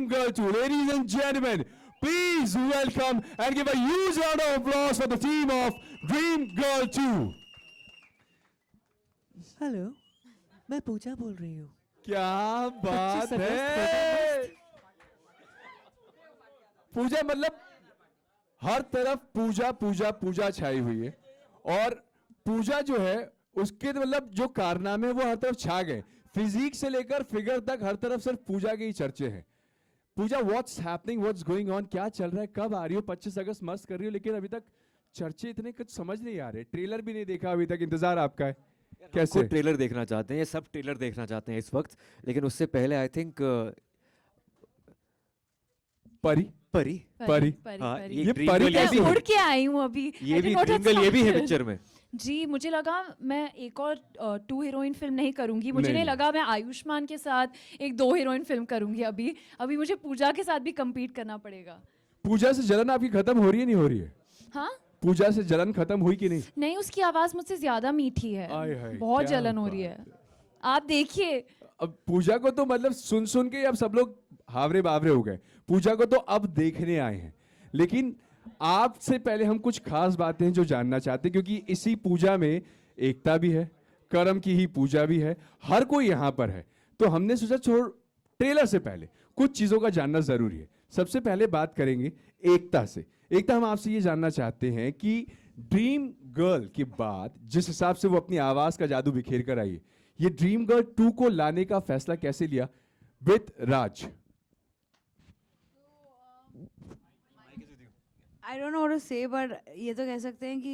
Dream Girl 2. Ladies and gentlemen, please welcome and give a huge round of applause for the team of Dream Girl 2. Hello, मैं पूजा बोल रही हूँ। क्या बात 25 अगस्त है। पूजा मतलब हर तरफ पूजा पूजा पूजा छाई हुई है और पूजा जो है उसके मतलब जो कारनामे हैं वो हर तरफ छा गए। फिजिक से लेकर फिगर तक हर तरफ सिर्फ पूजा के ही चर्चे हैं। Pooja, what's happening, what's going on, क्या चल रहा है, कब आ रही हो? 25 अगस्त मस्त कर रही हो, लेकिन अभी तक चर्चे इतने कुछ समझ नहीं आ रहे। ट्रेलर भी नहीं देखा अभी तक, इंतजार आपका है। कैसे ट्रेलर देखना चाहते हैं, ये सब ट्रेलर देखना चाहते हैं इस वक्त, लेकिन उससे पहले आई थिंक परी परी परी हाँ, परी ये Dream परी Girl कैसी ये है? उड़ के आई हूँ अभी। ये I भी did not ड्रीम गर्ल ये भी है expect पिक्चर में। जी, मुझे लगा मैं एक और 2 हीरोइन फिल्म नहीं करूंगी। मुझे नहीं नहीं। लगा मैं आयुष्मान के साथ एक 2 हीरोइन फिल्म करूंगी। अभी मुझे पूजा के साथ भी compete करना पड़ेगा। पूजा से जलन आपकी खत्म हो रही है, नहीं हो रही है? हाँ, पूजा से जलन खत्म हुई कि नहीं? नहीं, उसकी आवाज मुझसे ज्यादा मीठी है। आय हाय, बहुत क्या जलन हो रही है। बात आप देखिए। अब पूजा को तो मतलब सुन सुन के अब सब लोग हावरे बावरे हो गए। पूजा को तो अब देखने आए हैं, लेकिन आपसे पहले हम कुछ खास बातें हैं जो जानना चाहते हैं, क्योंकि इसी पूजा में एकता भी है, करम की ही पूजा भी है, हर कोई यहाँ पर है। तो हमने सोचा छोड़, ट्रेलर से पहले कुछ चीजों का जानना जरूरी है। सबसे पहले बात करेंगे एकता से। एकता, हम आपसे ये जानना चाहते हैं कि ड्रीम गर्ल के बाद जिस हिसाब से वो अपनी आवाज का जादू बिखेर कर आई है, ये ड्रीम गर्ल 2 को लाने का फैसला कैसे लिया with Raj? I don't know what to say, but ये तो कह सकते हैं कि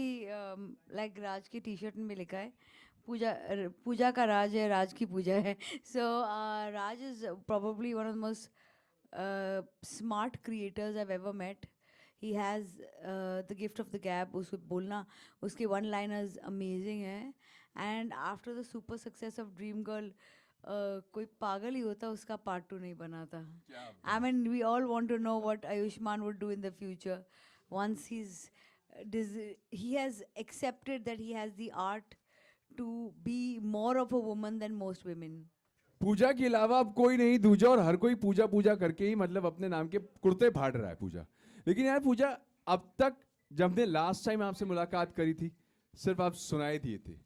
like राज की टी शर्ट में लिखा है पूजा का राज है, राज की पूजा है। So Raj is probably one of the most smart creators I've ever met. He has the gift of the gab. उसको बोलना, उसके one liners amazing है। And after the super success of Dream Girl, कोई पागल ही होता उसका part 2 नहीं बना था। I mean, we all want to know what Ayushmann would do in the future once he has accepted that he has the art to be more of a woman than most women. पूजा के अलावा अब कोई नहीं दूजा, और हर कोई पूजा पूजा करके ही मतलब अपने नाम के कुर्ते फाड़ रहा है पूजा। लेकिन यार पूजा, अब तक जब हमने लास्ट टाइम आपसे मुलाकात करी थी सिर्फ आप सुनाई दिए थे,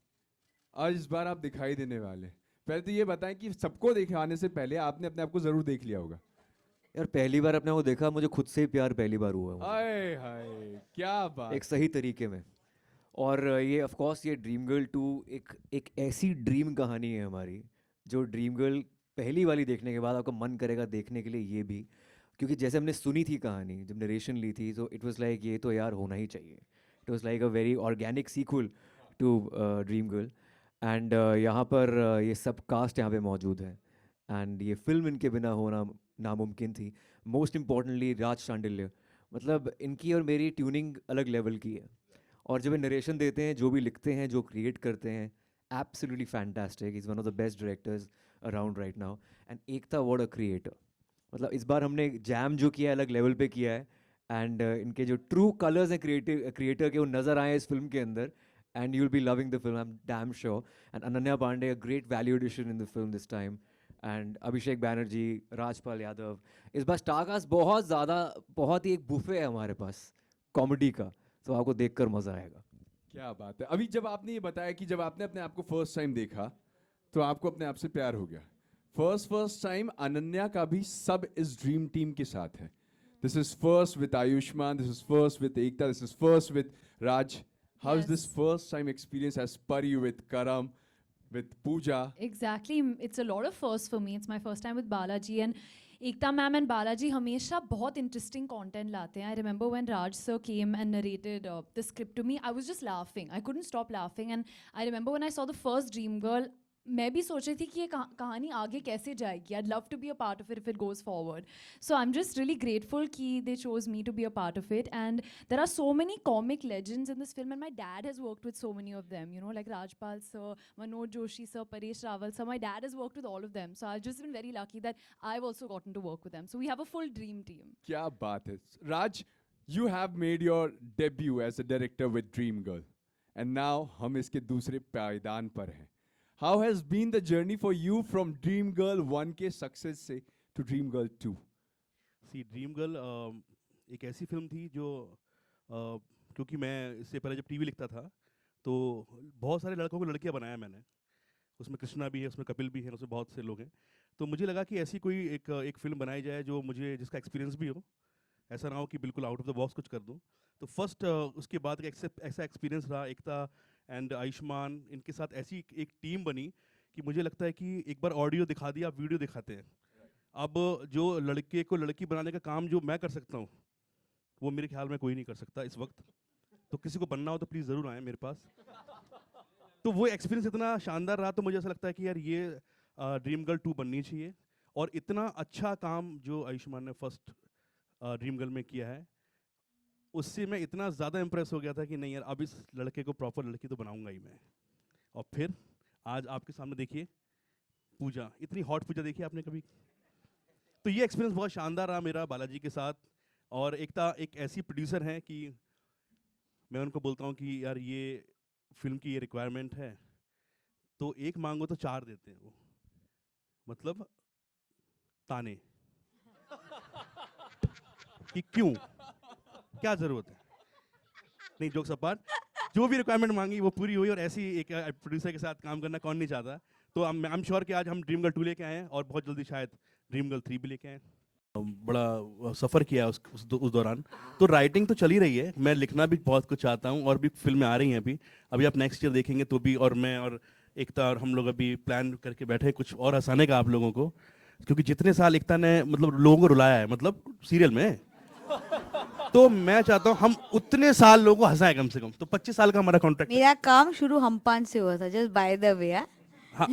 आज इस बार आप दिखाई देने वाले। पहले तो ये बताएं कि सबको दिखाने से पहले आपने अपने आप को जरूर देख लिया होगा। यार पहली बार अपने को देखा, मुझे खुद से ही प्यार पहली बार हुआ मुझे। हाय हाय, क्या बात। एक सही तरीके में। और ये ऑफ कोर्स ये ड्रीम गर्ल 2 एक ऐसी ड्रीम कहानी है हमारी, जो ड्रीम गर्ल पहली वाली देखने के बाद आपका मन करेगा देखने के लिए ये भी, क्योंकि जैसे हमने सुनी थी कहानी, जब नरेशन ली थी, तो इट वाज लाइक ये तो यार होना ही चाहिए। It was like a very organic sequel to Dream Girl. And यहाँ पर ये सब कास्ट यहाँ पे मौजूद है, एंड ये फिल्म इनके बिना होना नामुमकिन थी। मोस्ट इम्पॉर्टेंटली राज शांडिल्य, मतलब इनकी और मेरी ट्यूनिंग अलग लेवल की है। और जब ये नरेशन देते हैं, जो भी लिखते हैं, जो क्रिएट करते हैं, absolutely fantastic. Is one of the best directors around right now. And Ekta what a creator, मतलब इस बार हमने जैम जो किया है अलग लेवल पे किया है। एंड इनके जो ट्रू कलर्स हैं क्रिएटर के, वो नज़र आए इस फिल्म के अंदर। And you will be loving the film, I am damn sure. And Ananya Panday, a great value addition in the film this time. And Abhishek Banerjee, Rajpal Yadav. इस बार स्टारकास्ट बहुत ज़्यादा, बहुत ही एक बुफे है हमारे पास कॉमेडी का, तो आपको देखकर मज़ा आएगा। क्या बात है। अभी जब आपने ये बताया कि जब आपने अपने आप को फर्स्ट टाइम देखा तो आपको अपने आप से प्यार हो गया, फर्स्ट टाइम अनन्या का भी सब इस ड्रीम टीम के साथ है। This is first with Ayushmann, this is first with Ekta, this is first with Raj. How is this first time experience as Pari with Karam with Pooja? Exactly, it's a lot of firsts for me. It's my first time with Balaji, and Ekta ma'am and Balaji हमेशा बहुत interesting content लाते हैं. I remember when Raj sir came and narrated the script to me, I was just laughing. I couldn't stop laughing, and I remember when I saw the first Dream Girl, मैं भी सोच रही थी कि ये कहानी आगे कैसे जाएगी. I'd love to be a part of it if it goes forward. So I'm just really grateful कि they chose me to be a part of it. And there are so many comic legends in this film, and my dad has worked with so many of them, you know, like Rajpal sir, Manoj Joshi sir, Paresh Rawal sir. My dad has worked with all of them. So I've just been very lucky that I've also gotten to work with them. So we have a full dream team. क्या बात है। Raj, you have made your debut as a director with Dream Girl, and now हम इसके दूसरे पायदान पर हैं। How has been the journey for you from Dream Girl 1 के सक्सेस से to Dream Girl 2? See Dream Girl एक ऐसी फिल्म थी जो क्योंकि मैं इससे पहले जब टीवी लिखता था तो बहुत सारे लड़कों को लड़कियां बनाया मैंने, उसमें कृष्णा भी है, उसमें कपिल भी है, उसमें बहुत से लोग हैं। तो मुझे लगा कि ऐसी कोई एक फिल्म बनाई जाए जो मुझे जिसका एक्सपीरियंस भी हो, ऐसा ना हो कि बिल्कुल आउट ऑफ द बॉक्स कुछ कर दूं। तो फर्स्ट उसके बाद एक ऐसा एक्सपीरियंस रहा एकता एंड आयुष्मान, इनके साथ ऐसी एक टीम बनी कि मुझे लगता है कि एक बार ऑडियो दिखा दिया, वीडियो दिखाते हैं। अब जो लड़के को लड़की बनाने का काम जो मैं कर सकता हूँ वो मेरे ख्याल में कोई नहीं कर सकता इस वक्त। तो किसी को बनना हो तो प्लीज़ ज़रूर आए मेरे पास। तो वो एक्सपीरियंस इतना शानदार रहा, तो मुझे ऐसा लगता है कि यार ये ड्रीम गर्ल 2 बननी चाहिए। और इतना अच्छा काम जो आयुष्मान ने फर्स्ट ड्रीम गर्ल में किया है, उससे मैं इतना ज़्यादा इम्प्रेस हो गया था कि नहीं यार अब इस लड़के को प्रॉपर लड़की तो बनाऊंगा ही मैं। और फिर आज आपके सामने देखिए पूजा, इतनी हॉट पूजा देखी आपने कभी? तो ये एक्सपीरियंस बहुत शानदार रहा मेरा बालाजी के साथ। और एकता एक ऐसी प्रोड्यूसर हैं कि मैं उनको बोलता हूँ कि यार ये फिल्म की ये रिक्वायरमेंट है, तो एक मांगो तो 4 देते हैं वो, मतलब ताने कि क्यों, क्या ज़रूरत है। नहीं, जोक्स अपार्ट, जो भी रिक्वायरमेंट मांगी वो पूरी हुई। और ऐसी एक प्रोड्यूसर के साथ काम करना कौन नहीं चाहता। तो आई एम श्योर कि आज हम ड्रीम गर्ल 2 लेके आए हैं और बहुत जल्दी शायद ड्रीम गर्ल 3 भी लेके आए। बड़ा सफ़र किया उस दौरान। तो राइटिंग तो चल ही रही है, मैं लिखना भी बहुत कुछ चाहता हूँ और भी फिल्में आ रही हैं अभी आप नेक्स्ट ईयर देखेंगे तो भी। और मैं और एकता और हम लोग अभी प्लान करके बैठे हैं कुछ और हंसाने का आप लोगों को, क्योंकि जितने साल एकता ने मतलब लोगों को रुलाया है मतलब सीरियल में, तो मैं चाहता हूँ हम उतने साल लोगों को हंसाएं कम से कम। तो 25 साल का हमारा कॉन्ट्रैक्ट। मेरा काम शुरू हम 5 से हुआ था, जस्ट बाय द वे। हाँ,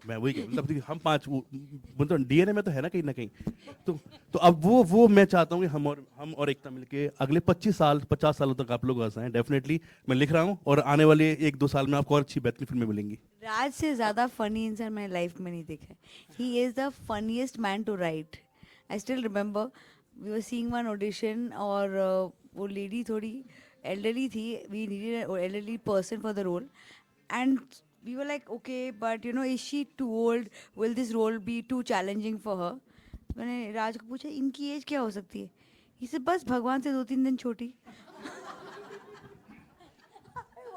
मैं वही कह मतलब हम 5 मतलब डीएनए में तो है ना कहीं ना कहीं। तो अब वो मैं चाहता हूँ कि हम और एकता मिलके अगले 25 साल 50 सालों तक आप लोग हंसाएं। डेफिनेटली मैं लिख रहा हूँ और आने वाले 1-2 साल में आपको और अच्छी बेहतरीन फिल्में मिलेंगी। राज से ज़्यादा फनी इंसान मैंने लाइफ में नहीं देखा। He is the funniest man to write. I still remember we were seeing one audition और वो लेडी थोड़ी एल्डरली थी, we needed an elderly person for the role and we were like, okay, but you know, is she too old? Will this role be too challenging for her? मैंने राज को पूछा इनकी as क्या हो सकती है? इसे बस भगवान से 2-3 दिन छोटी।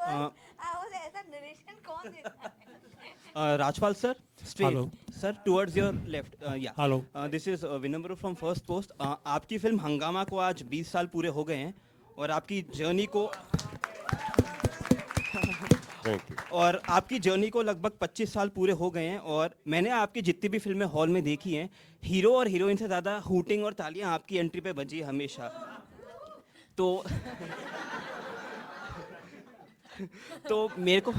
ऐसा नरेशन कौन देता है? Rajpal sir, straight. Hello. Sir, towards your left. Yeah. Hello. This is Vinamra from First Post. आपकी फिल्म हंगामा को आज 20 साल पूरे हो गए हैं और आपकी जर्नी को और आपकी जर्नी को लगभग 25 साल पूरे हो गए हैं। और मैंने आपकी जितनी भी फिल्में हॉल में देखी हैं, हीरो और हीरोइन से ज़्यादा हूटिंग और तालियां आपकी एंट्री पे बजी हमेशा। तो मेरे को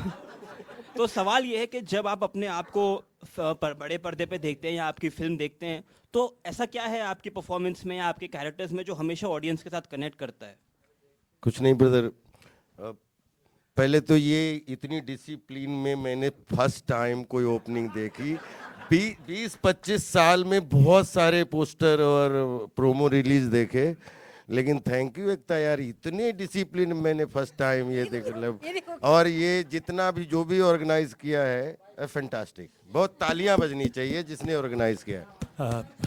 तो सवाल ये है कि जब आप अपने आप को बड़े पर्दे पे देखते हैं या आपकी फिल्म देखते हैं, तो ऐसा क्या है आपकी परफॉर्मेंस में या आपके कैरेक्टर्स में जो हमेशा ऑडियंस के साथ कनेक्ट करता है? कुछ नहीं ब्रदर, पहले तो ये इतनी डिसिप्लिन में मैंने फर्स्ट टाइम कोई ओपनिंग देखी। 20-25 साल में बहुत सारे पोस्टर और प्रोमो रिलीज देखे, लेकिन थैंक यू एकता यार, इतने डिसिप्लिन मैंने फर्स्ट टाइम ये देख। और ये जितना भी जो भी ऑर्गेनाइज किया है फैंटास्टिक, बहुत तालियां बजनी चाहिए जिसने ऑर्गेनाइज किया है।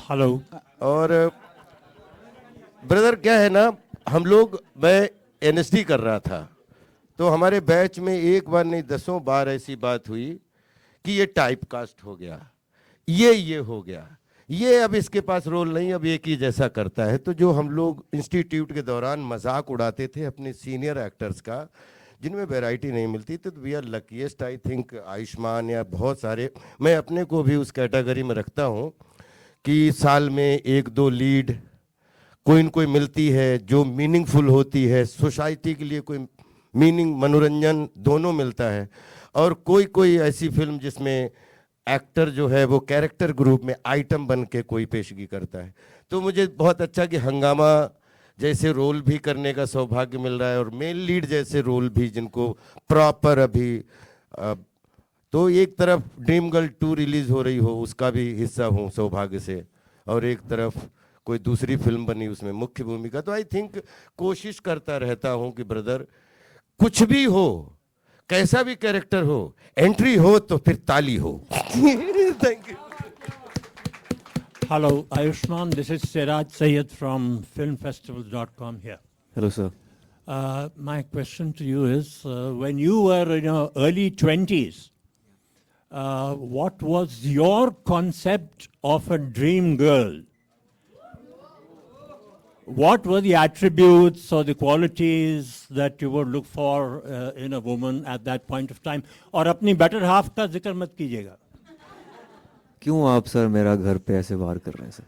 हेलो। और ब्रदर क्या है ना, हम लोग, मैं एनएसडी कर रहा था तो हमारे बैच में एक बार नहीं 10 बार ऐसी बात हुई कि ये टाइप कास्ट हो गया, ये हो गया, ये अब इसके पास रोल नहीं, अब एक ही जैसा करता है। तो जो हम लोग इंस्टीट्यूट के दौरान मजाक उड़ाते थे अपने सीनियर एक्टर्स का जिनमें वैरायटी नहीं मिलती, तो we are luckiest I think. Ayushmann या बहुत सारे, मैं अपने को भी उस कैटेगरी में रखता हूँ कि साल में 1-2 लीड कोई न कोई मिलती है जो मीनिंगफुल होती है, सोसाइटी के लिए कोई मीनिंग, मनोरंजन दोनों मिलता है। और कोई ऐसी फिल्म जिसमें एक्टर जो है वो कैरेक्टर ग्रुप में आइटम बन के कोई पेशगी करता है। तो मुझे बहुत अच्छा कि हंगामा जैसे रोल भी करने का सौभाग्य मिल रहा है और मेन लीड जैसे रोल भी जिनको प्रॉपर अभी तो एक तरफ ड्रीम गर्ल 2 रिलीज हो रही हो उसका भी हिस्सा हूँ सौभाग्य से, और एक तरफ कोई दूसरी फिल्म बनी उसमें मुख्य भूमिका। तो आई थिंक कोशिश करता रहता हूँ कि ब्रदर कुछ भी हो, कैसा भी कैरेक्टर हो, एंट्री हो तो फिर ताली हो। Thank you. Hello, Ayushman. This is Siraj Sayed from filmfestivals.com here. Hello, sir. My question to you is, when you were in your early 20s, what was your concept of a dream girl? What were the attributes or the qualities that you would look for in a woman at that point of time? और अपनी better half का जिक्र मत कीजिएगा. क्यों आप sir मेरा घर पे ऐसे वार कर रहे हैं सर?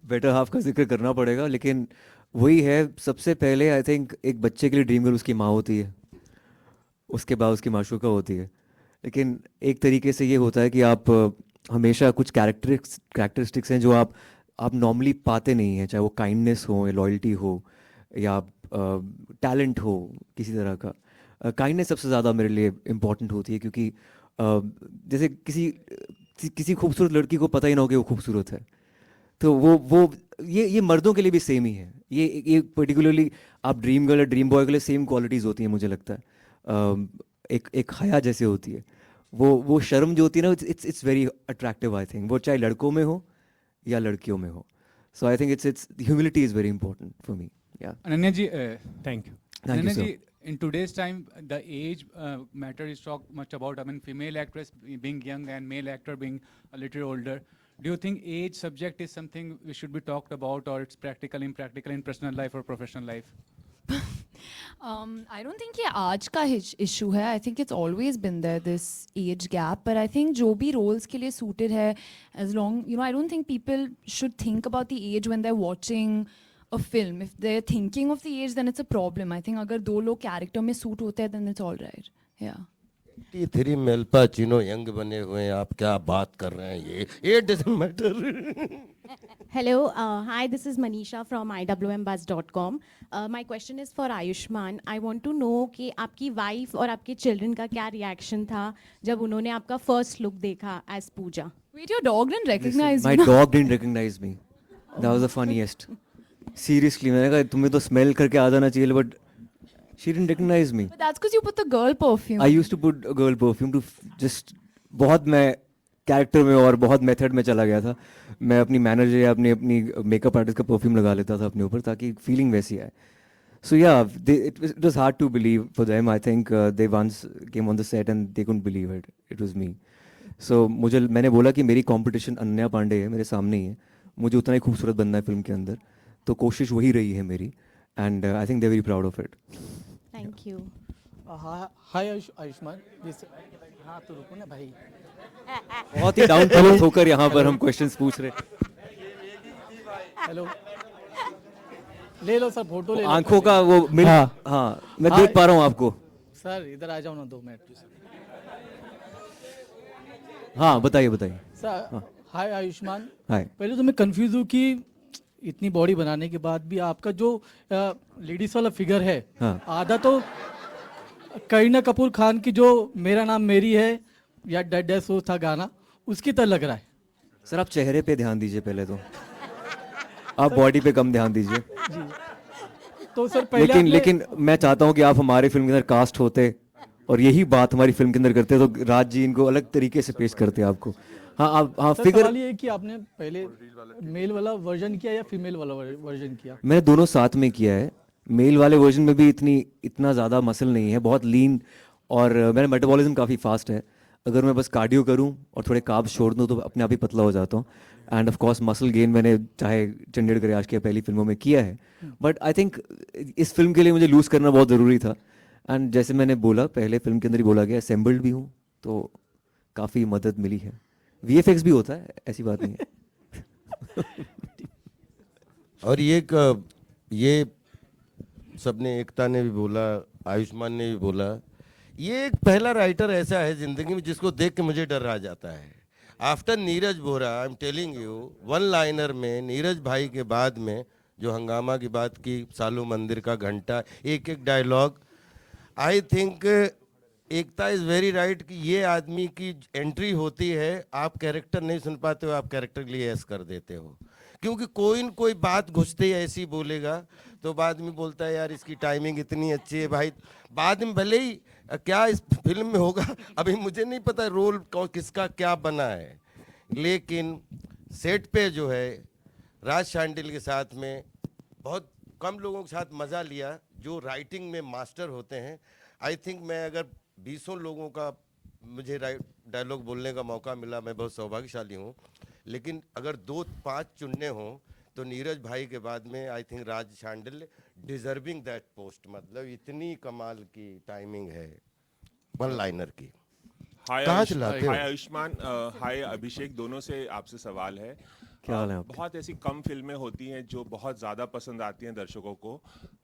बेटर हाफ का जिक्र करना पड़ेगा, लेकिन वही है, सबसे पहले आई थिंक एक बच्चे के लिए ड्रीम गर्ल उसकी माँ होती है, उसके बाद उसकी माशूका होती है. लेकिन एक तरीके से ये होता है कि आप हमेशा कुछ कैरेक्टरिस्टिक्स हैं जो आप नॉर्मली पाते नहीं हैं, चाहे वो काइंडनेस हो या लॉयल्टी हो या टैलेंट हो किसी तरह का. काइंडनेस सबसे ज़्यादा मेरे लिए इम्पॉर्टेंट होती है, क्योंकि जैसे किसी खूबसूरत लड़की को पता ही ना हो कि वो खूबसूरत है, तो वो ये मर्दों के लिए भी सेम ही है. ये पर्टिकुलरली आप ड्रीम गर्ल या ड्रीम बॉय के लिए सेम क्वालिटीज़ होती हैं मुझे लगता है. एक हया जैसे होती है, वो शर्म जो होती है ना, it's very attractive I think, वो चाहे लड़कों में हो या लड़कियों में हो. So I think it's humility is very important for me. या Ananya ji, Thank you. Thank you, Ananya sir. ji, in today's time, the age matter is talked much about. I mean, female actress being young and male actor being a little older. Do you think age subject is something we should be talked about, or it's practical, impractical in personal life or professional life? I don't think ये आज का issue है. I think it's always been there, this age gap. But I think जो भी roles के लिए suited है, as long, I don't think people should think about the age when they're watching a film. If they're thinking of the age, then it's a problem. I think अगर दो लोग character में suit होते हैं, then it's all right. Yeah. 83 में अल पाचिनो young बने हुए हैं, आप क्या बात कर रहे हैं? ये doesn't matter. Hello, hi, this is Manisha from iwmbuzz.com. My question is for Ayushman. I want to know कि आपकी wife और आपके children का क्या reaction था जब उन्होंने आपका first look देखा as Pooja? Wait, your dog didn't recognize My you? dog didn't recognize me. That was the funniest. Seriously, मैंने कहा तुम्हें तो smell करके आ जाना चाहिए, but she didn't recognize me. But that's because you put the girl perfume. I used to put a girl perfume to just बहुत मैं character में और बहुत मेथड में चला गया था. मैं अपनी मैनेजर या अपनी मेकअप आर्टिस्ट का परफ्यूम लगा लेता था अपने ऊपर, ताकि फीलिंग वैसी आए. So yeah, it was hard to believe for them. I think they once came on the set and they couldn't believe it. It was me. So मैंने बोला कि मेरी कंपटीशन अनन्या पांडे है, मेरे सामने ही है, मुझे उतना ही खूबसूरत बनना है फिल्म के अंदर, तो कोशिश वही रही है मेरी. And I think they're very proud of it. Thank you. हाय आयुष्मान. हाँ तो रुको ना भाई. बहुत ही डाउन टू अर्थ होकर यहाँ पर हम क्वेश्चंस पूछ रहे. हेलो. ले लो सर, फोटो ले लो. आंखों का वो मिल. हाँ मैं देख पा रहा हूँ आपको. सर इधर आ जाओ ना 2 मिनट. हाँ बताइए. Sir hi Ayushmann. हाय. पहले तो मैं कंफ्यूज हूँ कि इतनी बॉडी बनाने के बाद भी आपका जो लेडीज वाला फिगर है, हाँ. आधा तो करीना कपूर खान की जो मेरा नाम मेरी है या डेड सो था गाना, उसकी तरह लग रहा है. सर आप चेहरे पे ध्यान दीजिए पहले तो, आप बॉडी पे कम ध्यान दीजिए. तो सर पहले लेकिन मैं चाहता हूँ कि आप हमारे फिल्म के अंदर कास्ट होते और यही बात हमारी फिल्म के अंदर करते, तो राज जी इनको अलग तरीके से पेश करते आपको. हाँ सर फिगर. सवाल ये है कि आपने पहले मेल वाला वर्जन किया या फीमेल वाला वर्जन किया? मैंने दोनों साथ में किया है. मेल वाले वर्जन में भी इतना ज़्यादा मसल नहीं है, बहुत लीन, और मेरा मेटाबॉलिज्म काफ़ी फास्ट है. अगर मैं बस कार्डियो करूं और थोड़े कार्ब्स छोड़ दूं तो अपने आप ही पतला हो जाता हूं. End of course muscle gain मैंने चाहे चंडीगढ़ गराज की पहली फिल्मों में किया है, बट आई थिंक इस फिल्म के लिए मुझे लूज़ करना बहुत ज़रूरी था. एंड जैसे मैंने बोला, पहले फिल्म के अंदर ही बोला गया, असेंबल्ड भी हूँ, तो काफ़ी मदद मिली है. VFX भी होता है, ऐसी बात नहीं है. और ये सबने, एकता ने भी बोला, आयुष्मान ने भी बोला, ये एक पहला राइटर ऐसा है जिंदगी में जिसको देख के मुझे डर आ जाता है. After Neeraj Bora, I am telling you, one liner में नीरज भाई के बाद में जो हंगामा की बात की, सालू मंदिर का घंटा, एक dialogue, I think Ekta is very right कि ये आदमी की एंट्री होती है, आप कैरेक्टर नहीं सुन पाते हो, आप कैरेक्टर के लिए ऐस कर देते हो, क्योंकि कोई न कोई बात घुसते ही ऐसी बोलेगा, तो बाद में बोलता है यार इसकी टाइमिंग इतनी अच्छी है भाई. बाद में भले ही क्या इस फिल्म में होगा, अभी मुझे नहीं पता रोल किसका क्या बना है, लेकिन सेट पे जो है राज शांडिल के साथ में बहुत कम लोगों के साथ मज़ा लिया जो राइटिंग में मास्टर होते हैं। आई थिंक मैं अगर 20 लोगों का मुझे डायलॉग बोलने का मौका मिला, मैं बहुत सौभाग्यशाली हूँ। लेकिन अगर 2-5 चुनने हों तो नीरज भाई के बाद में I think Raj Shandil deserving that post. मतलब इतनी कमाल की टाइमिंग है वन लाइनर की। कहाँ चलाते हो? हाय आयुष्मान, हाय अभिषेक, दोनों से आपसे सवाल है। क्या हाल है आपके? बहुत ऐसी कम फिल्में होती हैं जो बहुत ज़्यादा पसंद आती हैं दर्शकों को।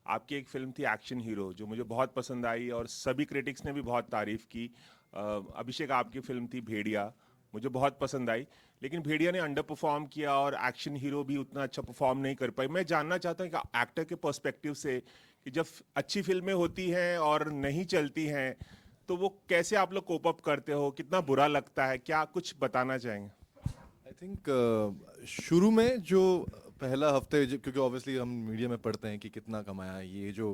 आपकी एक फिल्म थी एक्शन हीरो जो मुझे बहुत पसंद आई और सभी क्रिटिक्स ने भी बहुत तारीफ की। अभिषेक, आपकी फिल्म थी भेड़िया, मुझे बहुत पसंद आई, लेकिन भेड़िया ने अंडर परफॉर्म किया और एक्शन हीरो भी उतना अच्छा परफॉर्म नहीं कर पाई। मैं जानना चाहता हूँ कि एक्टर के पर्सपेक्टिव से कि जब अच्छी फिल्में होती हैं और नहीं चलती हैं तो वो कैसे आप लोग कोप अप करते हो, कितना बुरा लगता है, क्या कुछ बताना चाहेंगे? आई थिंक शुरू में जो पहला हफ्ते क्योंकि ऑब्वियसली हम मीडिया में पढ़ते हैं कि कितना कमाया, ये जो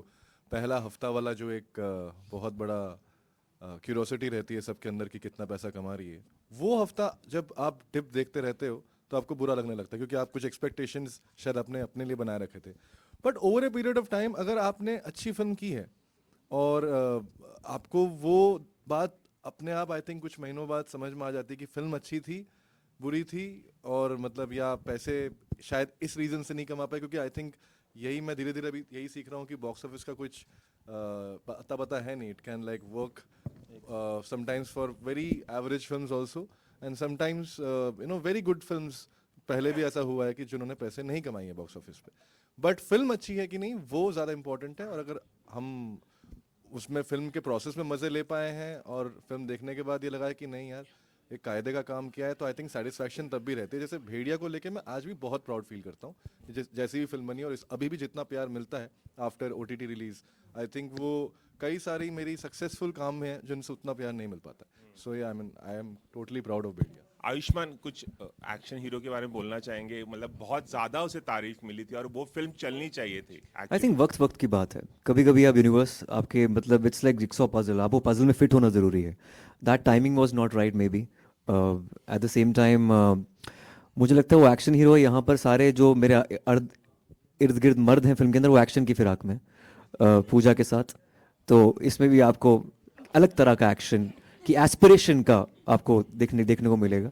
पहला हफ्ता वाला जो एक बहुत बड़ा क्यूरोसिटी रहती है सबके अंदर कि कितना पैसा कमा रही है, वो हफ्ता जब आप टिप देखते रहते हो तो आपको बुरा लगने लगता है क्योंकि आप कुछ एक्सपेक्टेशंस शायद अपने लिए बनाए रखे थे। But over a period of time अगर आपने अच्छी फिल्म की है और आपको वो बात अपने आप आई थिंक कुछ महीनों बाद समझ में आ जाती है कि फिल्म अच्छी थी, बुरी थी, और मतलब या पैसे शायद इस रीज़न से नहीं कमा पाए, क्योंकि आई थिंक यही मैं धीरे धीरे अभी यही सीख रहा हूँ कि बॉक्स ऑफिस का कुछ पता पता है नहीं। It can like work sometimes for very average films also and sometimes very good films. पहले भी ऐसा हुआ है कि जिन्होंने पैसे नहीं कमाई है बॉक्स ऑफिस पे, बट फिल्म अच्छी है कि नहीं वो ज़्यादा इंपॉर्टेंट है। और अगर हम उसमें फिल्म के प्रोसेस में मज़े ले पाए हैं और फिल्म देखने के बाद ये लगा है कि नहीं यार एक कायदे का काम किया है, तो आई थिंक सेटिस्फैक्शन तब भी रहती है। जैसे भेड़िया को लेके मैं आज भी बहुत प्राउड फील करता हूँ जैसी भी फिल्म बनी, और अभी भी जितना प्यार मिलता है आफ्टर OTT रिलीज, आई थिंक वो कई सारी मेरी सक्सेसफुल काम हैं जिनसे उतना प्यार नहीं मिल पाता। So I am totally proud of Bhediya. Ayushmann, कुछ एक्शन हीरो के बारे में बोलना चाहेंगे? मतलब बहुत ज़्यादा उसे तारीफ मिली थी और वो फिल्म चलनी चाहिए थी। आई थिंक वक्त की बात है। कभी कभी आप यूनिवर्स आपके मतलब इट्स लाइक जिक्सॉ पजल, आप वो पजल में फिट होना ज़रूरी है। That timing was not right may be. At the same time मुझे लगता है वो एक्शन हीरो यहाँ पर सारे जो मेरे इर्द गिर्द मर्द हैं फिल्म के अंदर वो एक्शन की फिराक में पूजा के साथ, तो इसमें भी आपको अलग तरह का एक्शन की एस्पिरेशन का आपको देखने को मिलेगा।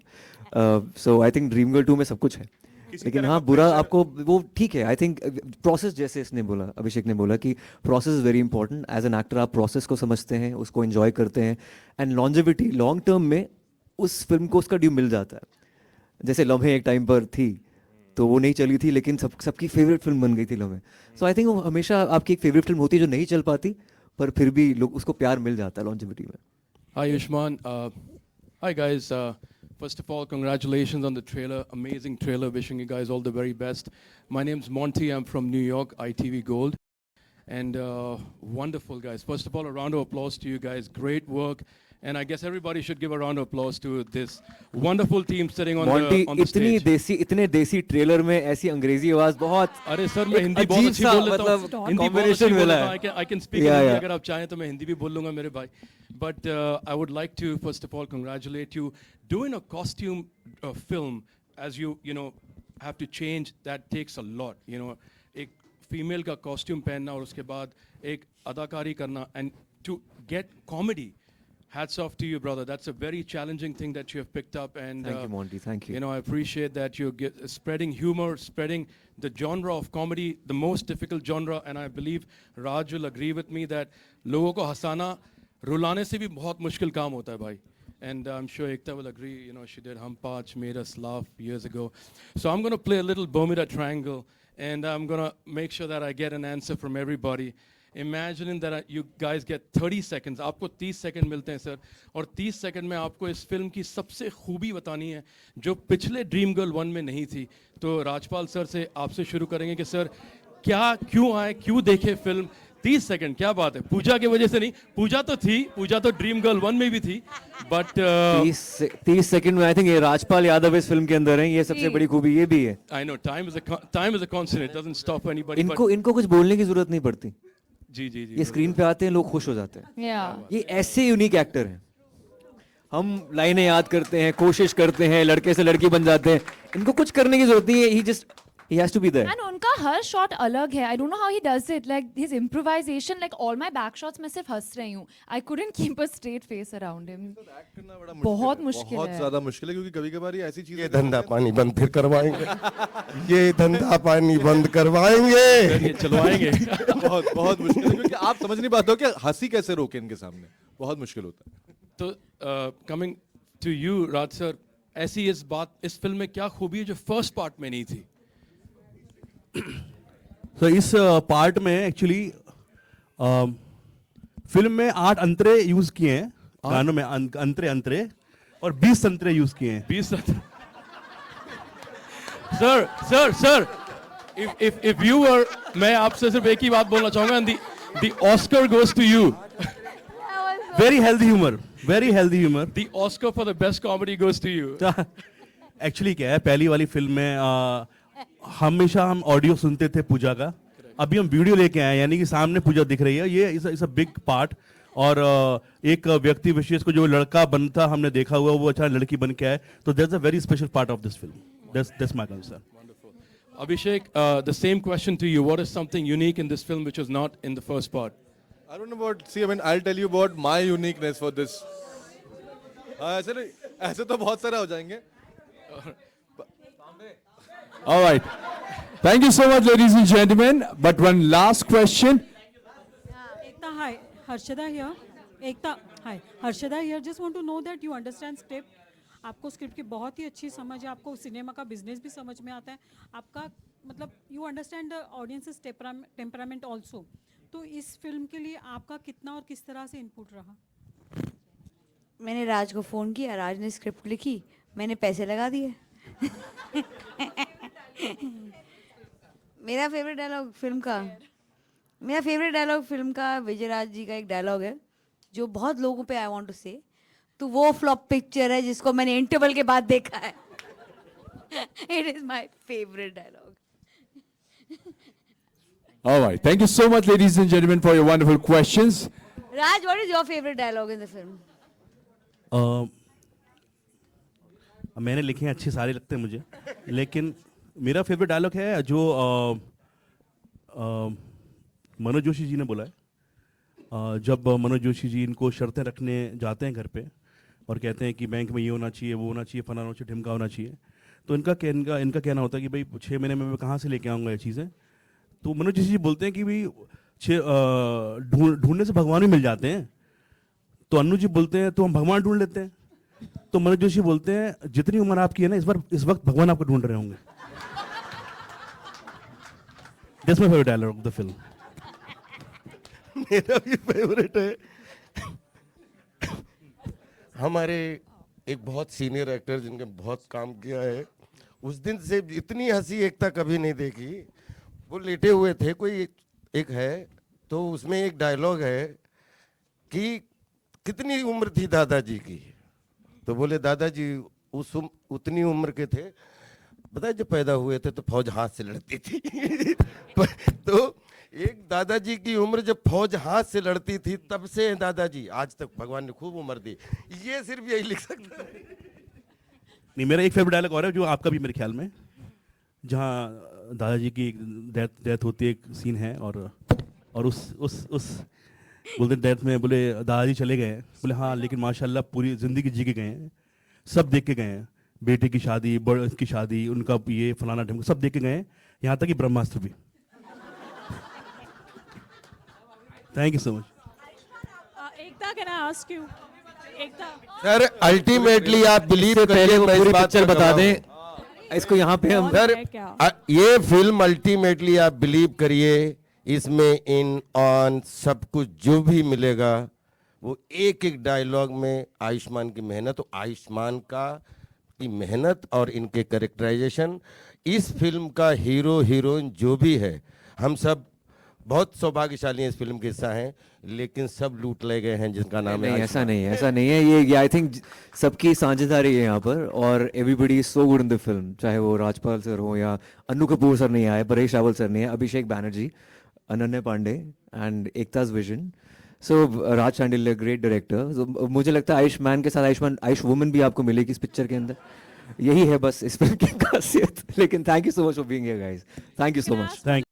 सो आई थिंक ड्रीम गर्ल 2 में सब कुछ है, लेकिन हाँ बुरा आपको वो ठीक है। आई थिंक प्रोसेस, जैसे इसने बोला, अभिषेक ने बोला कि process is very important. As an actor आप प्रोसेस को समझते हैं, उसको एंजॉय करते हैं, एंड लॉन्जेविटी लॉन्ग टर्म में उस फिल्म को उसका ड्यू मिल जाता है। जैसे लम्हे एक टाइम पर थी तो वो नहीं चली थी, लेकिन सबकी फेवरेट फिल्म बन गई थी लम्हे। सो आई थिंक वो हमेशा आपकी एक फेवरेट फिल्म होती है जो नहीं चल पाती पर फिर भी लोग उसको प्यार मिल जाता है लॉन्जेविटी में। Hi Yushman. Hi guys. First of all, congratulations on the trailer. Amazing trailer. Wishing you guys all the very best. My name's Monty. I'm from New York, ITV Gold. And wonderful guys. First of all, a round of applause to you guys. Great work. And I guess everybody should give a round of applause to this wonderful team sitting on the stage. इतने देसी trailer में ऐसी अंग्रेजी आवाज बहुत। अरे sir मैं हिंदी बहुत अच्छी बोल लेता हूँ। हिंदी बहुत अच्छी बोल लेता हूँ। I can speak Hindi अगर आप चाहें तो मैं हिंदी भी बोल लूँगा मेरे भाई। But I would like to first of all congratulate you. Doing a costume film as you know have to change, that takes a lot. You know, एक फीमेल का कॉस्ट्यूम पहनना और उसके बाद एक अदाकारी करना, and to get comedy. Hats off to you, brother. That's a very challenging thing that you have picked up, and thank you, Monty. Thank you. You know, I appreciate that you're spreading humor, spreading the genre of comedy, the most difficult genre, and I believe Raj will agree with me that लोगों को हंसाना, रुलाने से भी बहुत मुश्किल काम होता है भाई. And I'm sure Ekta will agree. You know, she did Hum Paanch, made us laugh years ago. So I'm going to play a little Bermuda Triangle, and I'm going to make sure that I get an answer from everybody. Imagine that you guys get 30 seconds. आपको 30 second मिलते हैं sir, और 30 second में आपको इस film की सबसे खूबी बतानी है जो पिछले ड्रीम गर्ल 1 में नहीं थी। तो राजपाल सर से आपसे शुरू करेंगे कि सर क्या, क्यों आए, क्यों देखे फिल्म? 30 सेकंड, क्या बात है? पूजा की वजह से नहीं, पूजा तो थी, पूजा तो ड्रीम गर्ल 1 में भी थी, बट 30 सेकंड में आई थिंक ये राजपाल यादव इस फिल्म के अंदर हैं, ये सबसे बड़ी खूबी ये भी है। I know time is a constant, it doesn't stop anybody. इनको कुछ बोलने की जरूरत नहीं पड़ती। जी जी जी, ये स्क्रीन पे आते हैं, लोग खुश हो जाते हैं। ये ऐसे यूनिक एक्टर हैं। हम लाइनें याद करते हैं, कोशिश करते हैं, लड़के से लड़की बन जाते हैं. इनको कुछ करने की जरूरत नहीं है. He has to be there. And उनका हर शॉट अलग है. I don't know how he does it. Like his improvisation, like all my back shots मैं सिर्फ हंस रही हूँ. I couldn't keep a straight face around him. बहुत मुश्किल बहुत है. ज्यादा मुश्किल है क्योंकि कभी कभार ये ऐसी चीजें ये धंधा पानी बंद फिर करवाएंगे ये धंधा पानी बंद करवाएंगे चलवाएंगे. बहुत बहुत मुश्किल है क्योंकि आप समझ नहीं पाते हो कि हंसी कैसे रोके इनके सामने. बहुत मुश्किल होता है. तो coming to you Raj sir, ऐसी इस फिल्म में क्या खूबी है जो फर्स्ट पार्ट में नहीं थी? तो इस पार्ट में एक्चुअली फिल्म में 8 अंतरे यूज किए हैं गानों में. अंतरे और 20 संतरे यूज किए हैं. 20 सर if you were, मैं आपसे सिर्फ एक ही बात बोलना चाहूंगा. the Oscar goes to you. Very healthy humour. The Oscar for the best comedy goes to you. Actually क्या है, पहली वाली फिल्म में हमेशा हम ऑडियो सुनते थे पूजा का. अभी हम वीडियो लेके आए, यानी कि सामने पूजा दिख रही है. ये इज अ बिग पार्ट. और एक व्यक्ति विशेष को जो लड़का बनता हमने देखा हुआ, वो अच्छा लड़की बन के आए. तो that's a very special part of this film. That's my concern. Abhishek, the same question to you. What is something unique in this film which was not in the first part? I don't know about. See, I mean, I'll tell you about my uniqueness for this. ऐसे नहीं, ऐसे तो बहुत सारे हो जाएंगे. All right. Thank you so much, ladies and gentlemen. But one last question. Ekta, hi. Harshada here. Ekta, hi. Harshada here. Just want to know that you understand script. आपको script की बहुत ही अच्छी समझ है. आपको सिनेमा का business भी समझ में आता है. आपका मतलब you understand the audiences temperament also. तो इस फिल्म के लिए आपका कितना और किस तरह से इनपुट रहा? मैंने राज को फ़ोन किया, राज ने स्क्रिप्ट लिखी, मैंने पैसे लगा दिए. मेरा फेवरेट डायलॉग फिल्म का विजय राज जी का एक डायलॉग है जो बहुत लोगों पे आई वांट टू से. तो वो फ्लॉप पिक्चर है जिसको मैंने इंटरवल के बाद देखा है. It is my favourite dialogue. All right. Thank you so much, ladies and gentlemen, for your wonderful questions. Raj, what is your favorite dialogue in the film? मैंने लिखे हैं, अच्छे सारे लगते हैं मुझे. लेकिन मेरा फेवरेट डायलॉग है जो मनोज जोशी जी ने बोला है. जब मनोज जोशी जी इनको शर्तें रखने जाते हैं घर पे और कहते हैं कि बैंक में ये होना चाहिए, वो होना चाहिए, फलाना होना चाहिए, ढिमका होना चाहिए. तो इनका कहना होता है कि भाई 6 महीने में मैं कहाँ से लेके आऊँगा ये चीज़ें. तो मनोज जोशी जी बोलते हैं कि भाई ढूंढने से भगवान भी मिल जाते हैं. तो अन्नू जी बोलते हैं तो हम भगवान ढूंढ लेते हैं. तो मनोज जोशी बोलते हैं जितनी उम्र आपकी है ना, इस वक्त भगवान आपको ढूंढ रहे होंगे. That's my favourite dialogue of the film. मेरा भी फेवरेट है. हमारे एक बहुत सीनियर एक्टर जिनके बहुत काम किया है, उस दिन से इतनी हंसी एकता कभी नहीं देखी. वो लेटे हुए थे, कोई एक है, तो उसमें एक डायलॉग है कि कितनी उम्र थी दादाजी की. तो बोले दादाजी उतनी उम्र के थे, बताए जब पैदा हुए थे तो फौज हाथ से लड़ती थी. तो एक दादाजी की उम्र जब फौज हाथ से लड़ती थी तब से दादाजी आज तक भगवान ने खूब उम्र दी. ये सिर्फ यही लिख सकता है. नहीं, मेरा एक फेवरेट डायलॉग और है जो आपका भी मेरे ख्याल में, जहाँ दादाजी की डेथ होती है, एक सीन है. और उस बोलते डेथ में बोले दादाजी चले गए. बोले हाँ, लेकिन माशाल्लाह पूरी ज़िंदगी जी के गए हैं, सब देख के गए हैं. बेटे की शादी, बड़ की शादी, उनका ये फलाना ढिमका सब देख के गए हैं, यहाँ तक कि ब्रह्मास्त्र भी. Thank you so much. Ekta, can I ask you? Ekta. Sir ultimately आप बिलीव पहले वो पूरी पिक्चर बता दें इसको यहाँ पे हम. सर ये फिल्म अल्टीमेटली आप बिलीव करिए, इसमें इन ऑन सब कुछ जो भी मिलेगा वो एक एक डायलॉग में आयुष्मान की मेहनत, तो आयुष्मान की मेहनत और इनके कैरेक्टराइजेशन. इस फिल्म का हीरो हीरोइन जो भी है, हम सब बहुत सौभाग्यशाली हैं इस फिल्म के हिस्सा हैं, लेकिन सब लूट ले गए हैं जिनका नाम है. ऐसा नहीं है. ये आई थिंक सबकी साझेदारी है यहाँ पर. और everybody is so good in the film, चाहे वो राजपाल सर हो या अन्नू कपूर सर नहीं आए, परेश रावल सर नहीं है, अभिषेक बैनर्जी, अनन्या पांडे एंड एकताज Vijan. So Raj Shandilya great director. मुझे लगता है आयुष्मान के साथ आयुष वुमन भी आपको मिलेगी इस पिक्चर के अंदर. यही है बस इस फिल्म की खासियत. लेकिन thank you so much for being here guys. Thank you so much. Thank